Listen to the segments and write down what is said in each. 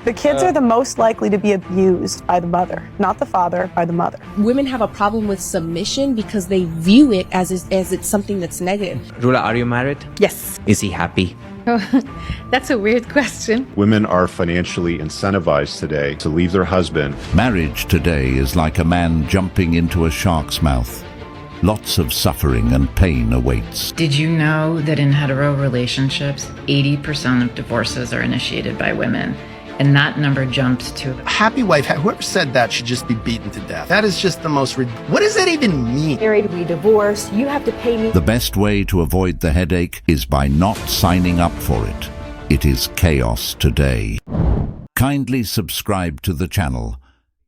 The kids are the most likely to be abused by the mother, not the father, by the mother. Women have a problem with submission because they view it as it's something that's negative. Rula, are you married? Yes. Is he happy? Oh, that's a weird question. Women are financially incentivized today to leave their husband. Marriage today is like a man jumping into a shark's mouth. Lots of suffering and pain awaits. Did you know that in hetero relationships, 80% of divorces are initiated by women? And that number jumped to... Happy wife, whoever said that should just be beaten to death. That is just the most... What does that even mean? Married, we divorce, you have to pay me. The best way to avoid the headache is by not signing up for it. It is chaos today. Kindly subscribe to the channel,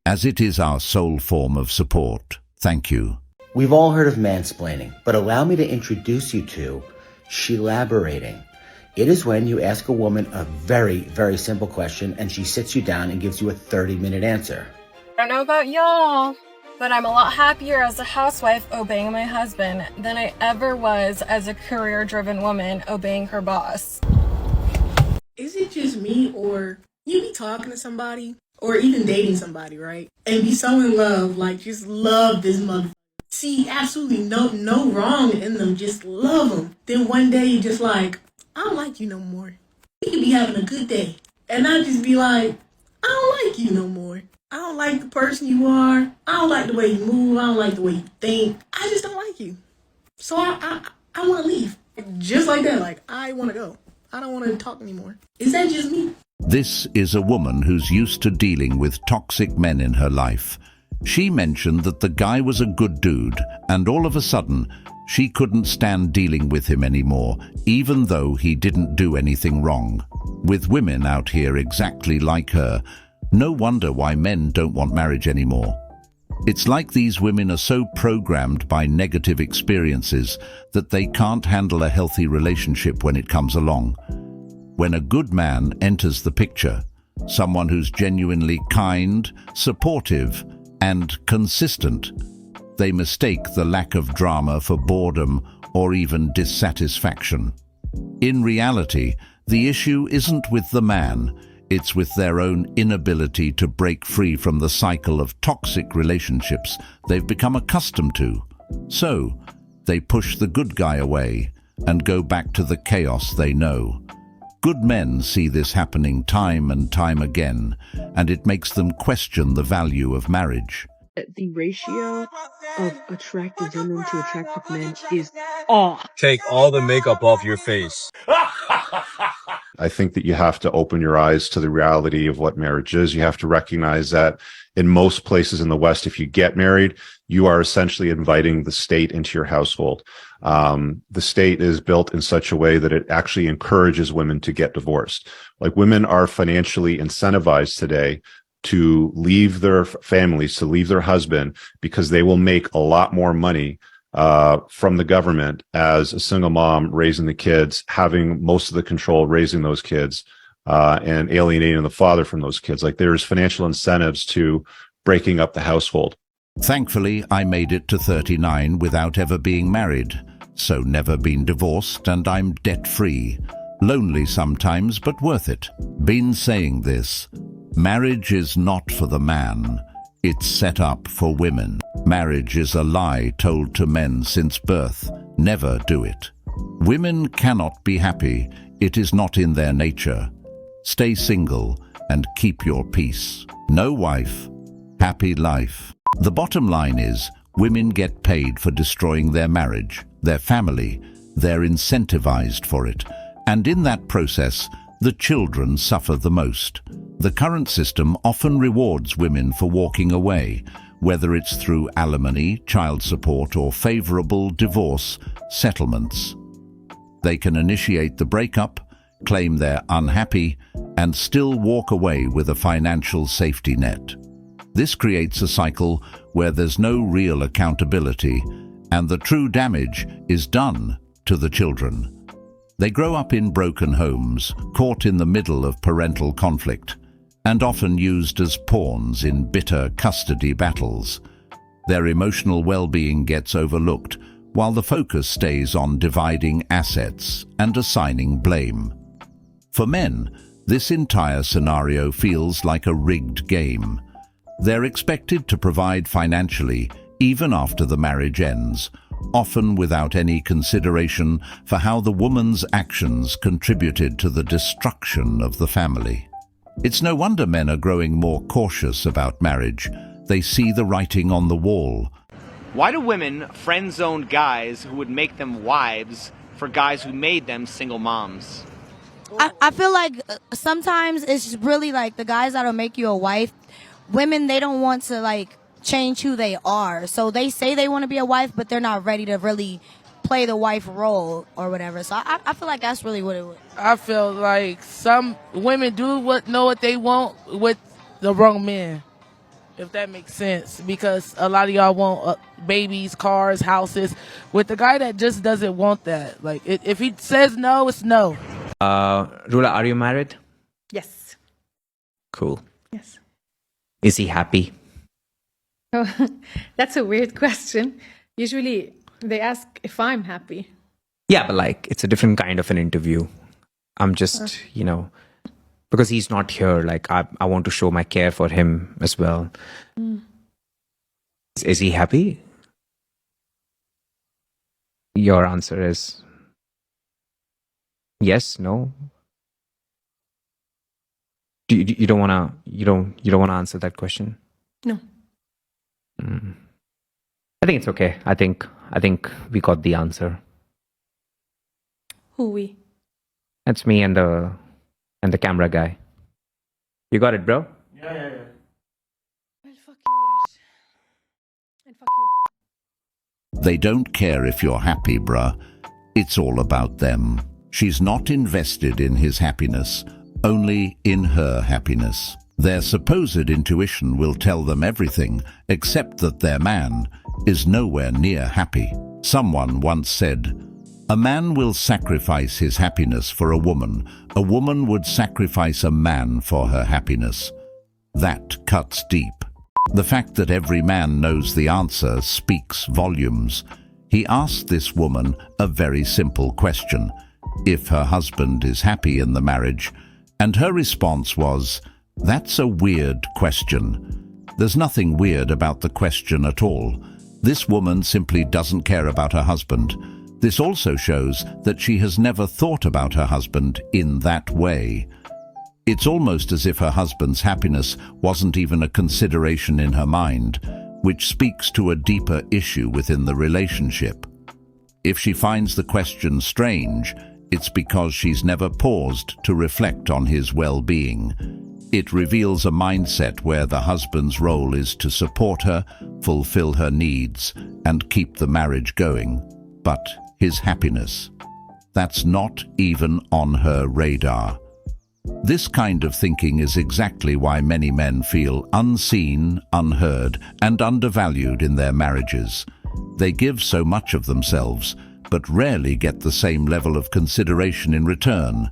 as it is our sole form of support. Thank you. We've all heard of mansplaining, but allow me to introduce you to she-laborating. It is when you ask a woman a very, very simple question and she sits you down and gives you a 30-minute answer. I don't know about y'all, but I'm a lot happier as a housewife obeying my husband than I ever was as a career-driven woman obeying her boss. Is it just me, or you be talking to somebody or even dating somebody, right? And be so in love, like just love this motherfucker. See absolutely no wrong in them, just love them. Then one day you're just like, I don't like you no more. We could be having a good day. And I just be like, I don't like you no more. I don't like the person you are. I don't like the way you move. I don't like the way you think. I just don't like you. So I want to leave. Just like that. Like, I want to go. I don't want to talk anymore. Is that just me? This is a woman who's used to dealing with toxic men in her life. She mentioned that the guy was a good dude, and all of a sudden, she couldn't stand dealing with him anymore, even though he didn't do anything wrong. With women out here exactly like her, no wonder why men don't want marriage anymore. It's like these women are so programmed by negative experiences that they can't handle a healthy relationship when it comes along. When a good man enters the picture, someone who's genuinely kind, supportive, and consistent, they mistake the lack of drama for boredom or even dissatisfaction. In reality, the issue isn't with the man, it's with their own inability to break free from the cycle of toxic relationships they've become accustomed to. So, they push the good guy away and go back to the chaos they know. Good men see this happening time and time again, and it makes them question the value of marriage. The ratio of attractive women to attractive men is off. Take all the makeup off your face. I think that you have to open your eyes to the reality of what marriage is. You have to recognize that in most places in the West, if you get married, you are essentially inviting the state into your household. The state is built in such a way that it actually encourages women to get divorced. Like, women are financially incentivized today to leave their families, to leave their husband, because they will make a lot more money from the government as a single mom raising the kids, having most of the control raising those kids, and alienating the father from those kids. Like, there's financial incentives to breaking up the household. Thankfully, I made it to 39 without ever being married, so never been divorced, and I'm debt-free. Lonely sometimes, but worth it. Been saying this. Marriage is not for the man. It's set up for women. Marriage is a lie told to men since birth. Never do it. Women cannot be happy. It is not in their nature. Stay single and keep your peace. No wife, happy life. The bottom line is, women get paid for destroying their marriage, their family. They're incentivized for it. And in that process, the children suffer the most. The current system often rewards women for walking away, whether it's through alimony, child support, or favorable divorce settlements. They can initiate the breakup, claim they're unhappy, and still walk away with a financial safety net. This creates a cycle where there's no real accountability, and the true damage is done to the children. They grow up in broken homes, caught in the middle of parental conflict, and often used as pawns in bitter custody battles. Their emotional well-being gets overlooked, while the focus stays on dividing assets and assigning blame. For men, This entire scenario feels like a rigged game. They're expected to provide financially even after the marriage ends, often without any consideration for how the woman's actions contributed to the destruction of the family. It's no wonder men are growing more cautious about marriage. They see the writing on the wall. Why do women friend-zone guys who would make them wives for guys who made them single moms? I feel like sometimes it's really like the guys that'll make you a wife. Women, they don't want to like change who they are. So they say they want to be a wife, but they're not ready to really play the wife role or whatever. So I feel like that's really what it was. I feel like some women know what they want with the wrong men, if that makes sense. Because a lot of y'all want babies, cars, houses, with the guy that just doesn't want that. Like if he says no, it's no. Rula, are you married? Yes. Cool. Yes. Is he happy? Oh, that's a weird question. Usually they ask if I'm happy. Yeah, but like, it's a different kind of an interview. I'm just, because he's not here, like, I want to show my care for him as well. Mm. Is he happy? Your answer is yes, no? You don't wanna answer that question? No. I think it's okay. I think we got the answer. Who we? That's me and the camera guy. You got it, bro? Yeah. Well, fuck you, Yash. And fuck you. They don't care if you're happy, bruh. It's all about them. She's not invested in his happiness, only in her happiness. Their supposed intuition will tell them everything, except that their man is nowhere near happy. Someone once said, "A man will sacrifice his happiness for a woman would sacrifice a man for her happiness." That cuts deep. The fact that every man knows the answer speaks volumes. He asked this woman a very simple question: if her husband is happy in the marriage, and her response was, "That's a weird question." There's nothing weird about the question at all. This woman simply doesn't care about her husband. This also shows that she has never thought about her husband in that way. It's almost as if her husband's happiness wasn't even a consideration in her mind, which speaks to a deeper issue within the relationship. If she finds the question strange, it's because she's never paused to reflect on his well-being. It reveals a mindset where the husband's role is to support her, fulfill her needs, and keep the marriage going. But his happiness, that's not even on her radar. This kind of thinking is exactly why many men feel unseen, unheard, and undervalued in their marriages. They give so much of themselves, but rarely get the same level of consideration in return.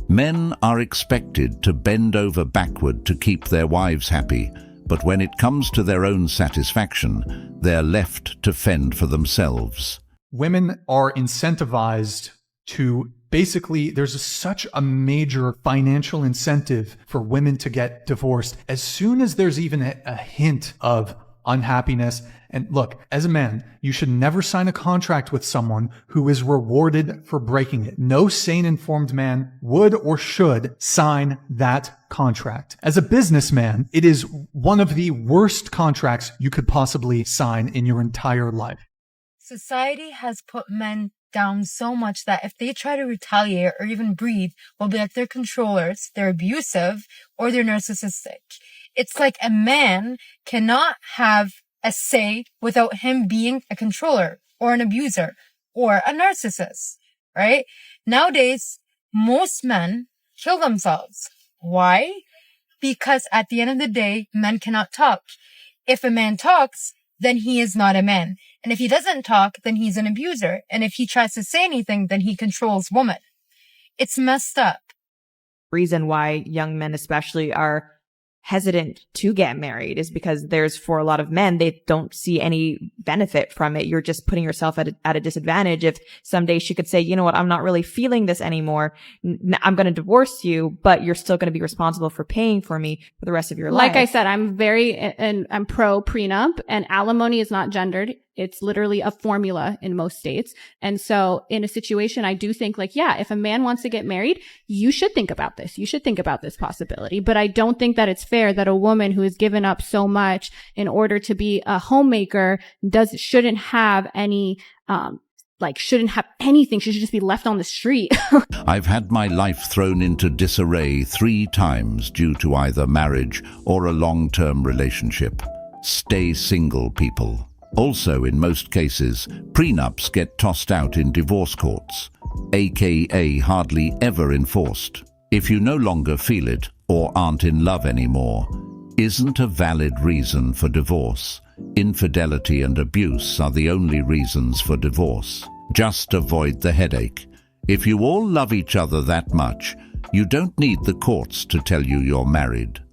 Men are expected to bend over backward to keep their wives happy, but when it comes to their own satisfaction, they're left to fend for themselves. Women are incentivized to basically, there's such a major financial incentive for women to get divorced. As soon as there's even a hint of unhappiness, and look, as a man, you should never sign a contract with someone who is rewarded for breaking it. No sane, informed man would or should sign that contract. As a businessman, it is one of the worst contracts you could possibly sign in your entire life. Society has put men down so much that if they try to retaliate or even breathe, we'll be like they're controllers, they're abusive, or they're narcissistic. It's like a man cannot have a say without him being a controller or an abuser or a narcissist, right? Nowadays, most men kill themselves. Why? Because at the end of the day, men cannot talk. If a man talks, then he is not a man. And if he doesn't talk, then he's an abuser. And if he tries to say anything, then he controls women. It's messed up. Reason why young men especially are hesitant to get married is because for a lot of men, they don't see any benefit from it. You're just putting yourself at a disadvantage. If someday she could say, you know what, I'm not really feeling this anymore. I'm going to divorce you, but you're still going to be responsible for paying for me for the rest of your life. Like I said, I'm pro prenup, and alimony is not gendered. It's literally a formula in most states. And so in a situation, I do think like, yeah, if a man wants to get married, you should think about this. You should think about this possibility. But I don't think that it's fair that a woman who has given up so much in order to be a homemaker shouldn't have any, shouldn't have anything. She should just be left on the street. I've had my life thrown into disarray 3 times due to either marriage or a long-term relationship. Stay single, people. Also, in most cases, prenups get tossed out in divorce courts, aka hardly ever enforced. If you no longer feel it or aren't in love anymore, isn't a valid reason for divorce. Infidelity and abuse are the only reasons for divorce. Just avoid the headache. If you all love each other that much, you don't need the courts to tell you you're married.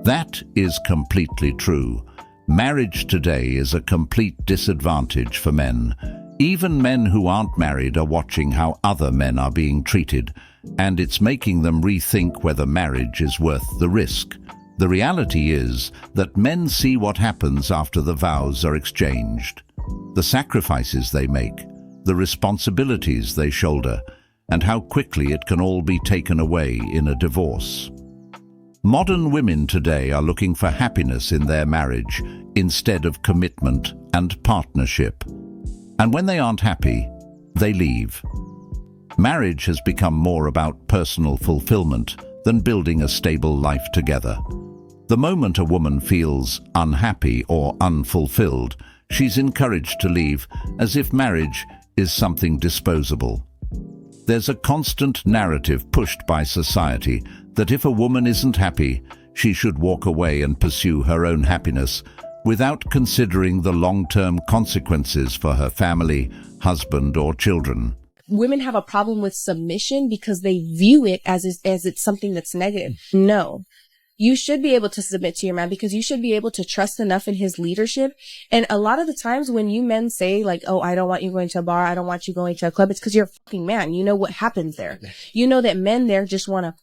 That is completely true. Marriage today is a complete disadvantage for men. Even men who aren't married are watching how other men are being treated, and it's making them rethink whether marriage is worth the risk. The reality is that men see what happens after the vows are exchanged, the sacrifices they make, the responsibilities they shoulder, and how quickly it can all be taken away in a divorce. Modern women today are looking for happiness in their marriage instead of commitment and partnership. And when they aren't happy, they leave. Marriage has become more about personal fulfillment than building a stable life together. The moment a woman feels unhappy or unfulfilled, she's encouraged to leave, as if marriage is something disposable. There's a constant narrative pushed by society that if a woman isn't happy, she should walk away and pursue her own happiness without considering the long-term consequences for her family, husband, or children. Women have a problem with submission because they view it as it's something that's negative. No. You should be able to submit to your man because you should be able to trust enough in his leadership. And a lot of the times when you men say like, oh, I don't want you going to a bar, I don't want you going to a club, it's because you're a fucking man. You know what happens there. You know that men there just want to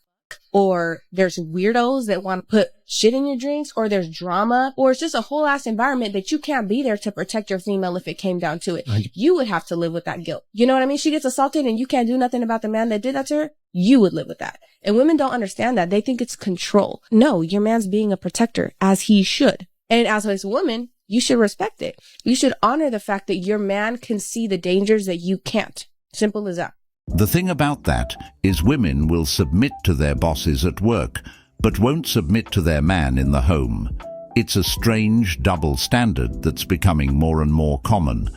or there's weirdos that want to put shit in your drinks, or there's drama, or it's just a whole ass environment that you can't be there to protect your female if it came down to it. You would have to live with that guilt. You know what I mean? She gets assaulted and you can't do nothing about the man that did that to her. You would live with that. And women don't understand that. They think it's control. No, your man's being a protector, as he should. And as a woman, you should respect it. You should honor the fact that your man can see the dangers that you can't. Simple as that. The thing about that is women will submit to their bosses at work, but won't submit to their man in the home. It's a strange double standard that's becoming more and more common.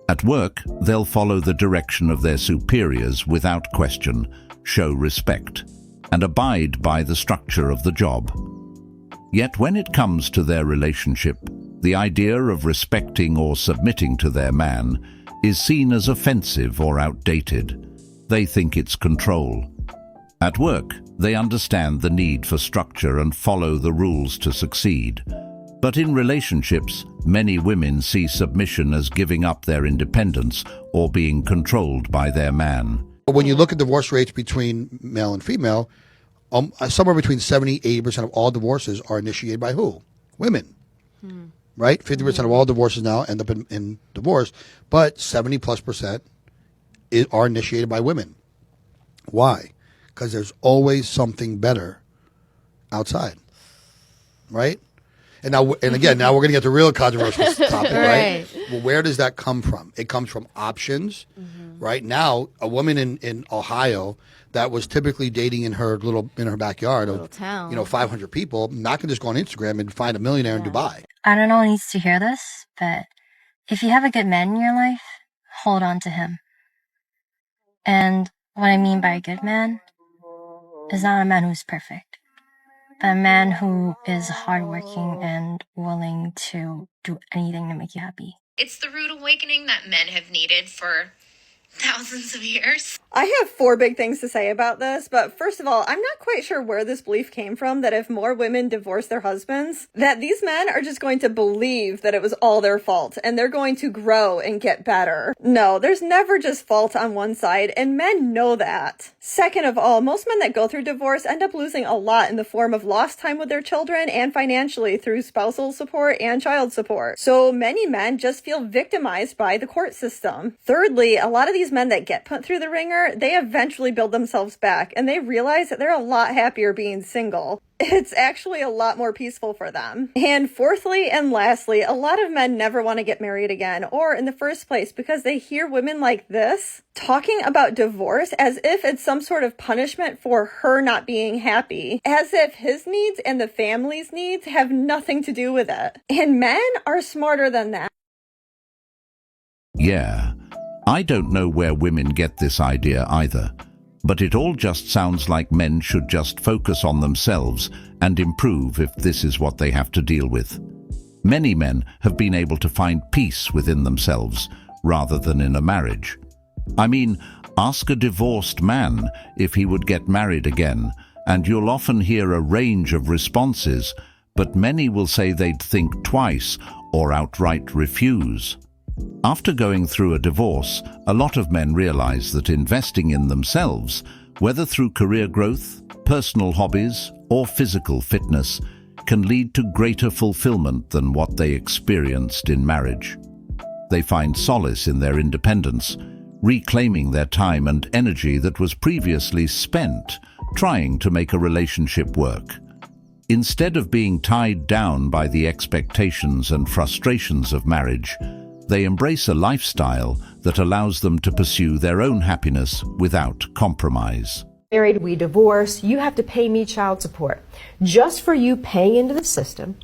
At work, they'll follow the direction of their superiors without question, show respect, and abide by the structure of the job. Yet when it comes to their relationship, the idea of respecting or submitting to their man is seen as offensive or outdated. They think it's control. At work, they understand the need for structure and follow the rules to succeed. But in relationships, many women see submission as giving up their independence or being controlled by their man. When you look at divorce rates between male and female, somewhere between 70-80% of all divorces are initiated by who? Women. Right? 50% of all divorces now end up in divorce, but 70+% are initiated by women. Why? Because there's always something better outside, right? And now, and again, now we're going to get to real controversial topic, right? Well, where does that come from? It comes from options, right? Now, a woman in Ohio that was typically dating in her backyard of town. 500 people, not going to just go on Instagram and find a millionaire in Dubai. I don't know who needs to hear this, but if you have a good man in your life, hold on to him. And what I mean by a good man is not a man who's perfect, but a man who is hardworking and willing to do anything to make you happy. It's the rude awakening that men have needed for thousands of years. I have 4 big things to say about this, but first of all, I'm not quite sure where this belief came from that if more women divorce their husbands, that these men are just going to believe that it was all their fault and they're going to grow and get better. No, there's never just fault on one side, and men know that. Second of all, most men that go through divorce end up losing a lot in the form of lost time with their children and financially through spousal support and child support. So many men just feel victimized by the court system. Thirdly, a lot of these men that get put through the ringer, they eventually build themselves back and they realize that they're a lot happier being single. It's actually a lot more peaceful for them. And fourthly and lastly, a lot of men never want to get married again, or in the first place, because they hear women like this talking about divorce as if it's some sort of punishment for her not being happy, as if his needs and the family's needs have nothing to do with it. And men are smarter than that. Yeah, I don't know where women get this idea either, but it all just sounds like men should just focus on themselves and improve if this is what they have to deal with. Many men have been able to find peace within themselves rather than in a marriage. I mean, ask a divorced man if he would get married again, and you'll often hear a range of responses, but many will say they'd think twice or outright refuse. After going through a divorce, a lot of men realize that investing in themselves, whether through career growth, personal hobbies, or physical fitness, can lead to greater fulfillment than what they experienced in marriage. They find solace in their independence, reclaiming their time and energy that was previously spent trying to make a relationship work. Instead of being tied down by the expectations and frustrations of marriage, they embrace a lifestyle that allows them to pursue their own happiness without compromise. Married, we divorce, you have to pay me child support just for you paying into the system.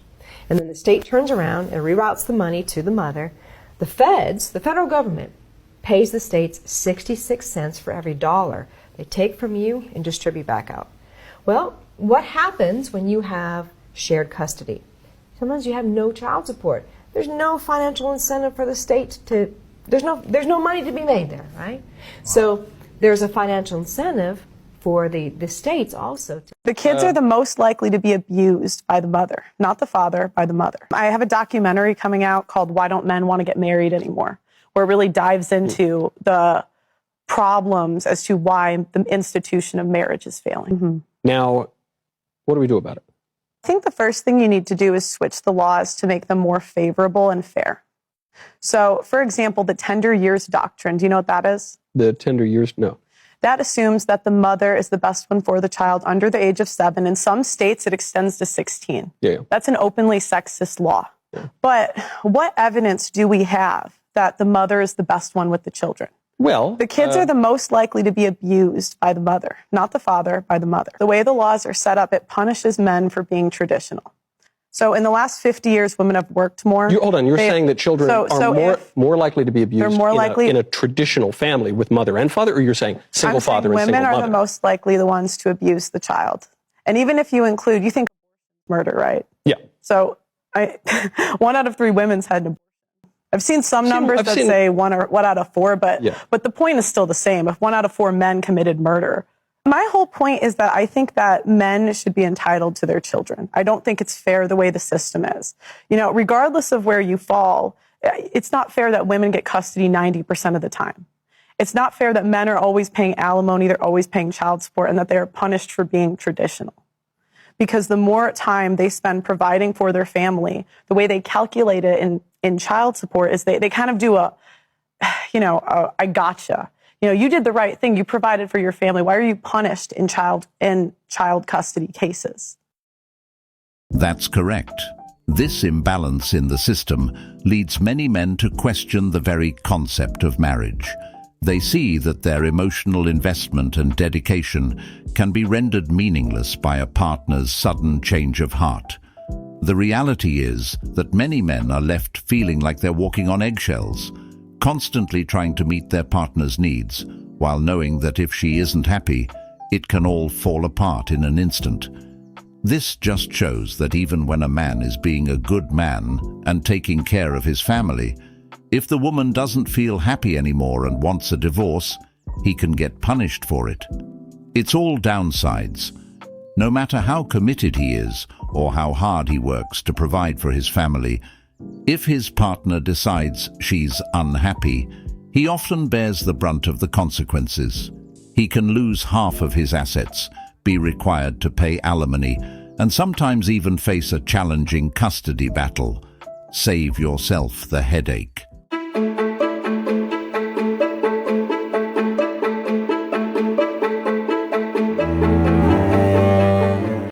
And then the state turns around and reroutes the money to the mother. The feds, the federal government, pays the states 66 cents for every dollar they take from you and distribute back out. Well, what happens when you have shared custody? Sometimes you have no child support. There's no financial incentive for the state to, there's no money to be made there, right? So there's a financial incentive for the states also. The kids are the most likely to be abused by the mother, not the father, by the mother. I have a documentary coming out called Why Don't Men Want to Get Married Anymore, where it really dives into the problems as to why the institution of marriage is failing. Mm-hmm. Now, what do we do about it? I think the first thing you need to do is switch the laws to make them more favorable and fair. So, for example, the tender years doctrine, do you know what that is? The tender years? No. That assumes that the mother is the best one for the child under the age of 7. In some states, it extends to 16. Yeah. That's an openly sexist law. Yeah. But what evidence do we have that the mother is the best one with the children? Well, the kids are the most likely to be abused by the mother, not the father, by the mother. The way the laws are set up, it punishes men for being traditional. So in the last 50 years, women have worked more. Hold on, you're saying that children are more likely to be abused in a traditional family with mother and father, or you're saying single father and single mother? Women are the most likely the ones to abuse the child. And even if you include, you think murder, right? Yeah. So 1 out of 3 women's had an abortion. I've seen some numbers that say 1 out of 4, but the point is still the same. If 1 out of 4 men committed murder, my whole point is that I think that men should be entitled to their children. I don't think it's fair the way the system is. You know, regardless of where you fall, it's not fair that women get custody 90% of the time. It's not fair that men are always paying alimony, they're always paying child support, and that they're punished for being traditional. Because the more time they spend providing for their family, the way they calculate it in child support is they kind of do I gotcha. You know, you did the right thing. You provided for your family. Why are you punished in child custody cases? That's correct. This imbalance in the system leads many men to question the very concept of marriage. They see that their emotional investment and dedication can be rendered meaningless by a partner's sudden change of heart. The reality is that many men are left feeling like they're walking on eggshells, constantly trying to meet their partner's needs, while knowing that if she isn't happy, it can all fall apart in an instant. This just shows that even when a man is being a good man and taking care of his family, If the woman doesn't feel happy anymore and wants a divorce, he can get punished for it. It's all downsides. No matter how committed he is or how hard he works to provide for his family, if his partner decides she's unhappy, he often bears the brunt of the consequences. He can lose half of his assets, be required to pay alimony, and sometimes even face a challenging custody battle. Save yourself the headache.